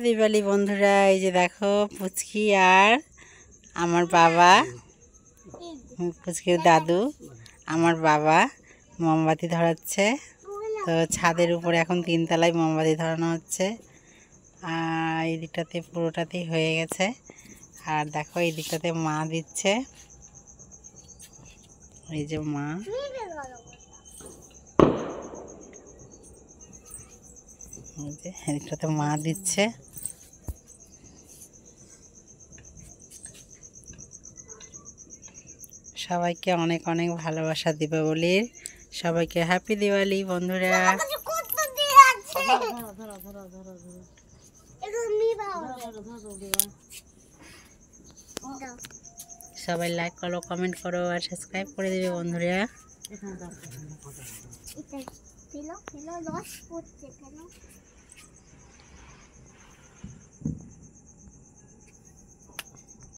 দিওয়ালি বন্ধুরা, এই যে দেখো পুচকি আর আমার বাবা, পুচকির দাদু আমার বাবা মোমবাতি ধরাচ্ছে। তো ছাদের উপরে এখন 3 তলায় মোমবাতি ধরানো হচ্ছে। আর এই দিকটাতে পুরোটাতেই হয়ে গেছে। আর দেখো এই দিকটাতে মা দিচ্ছে, এই যে মা, এদিকটাতে মা দিচ্ছে। সবাইকে অনেক অনেক ভালোবাসা দীপাবলির। সবাইকে হ্যাপি দিওয়ালি বন্ধুরা। সবাই লাইক করো, কমেন্ট করো আর সাবস্ক্রাইব করে দেবে বন্ধুরা।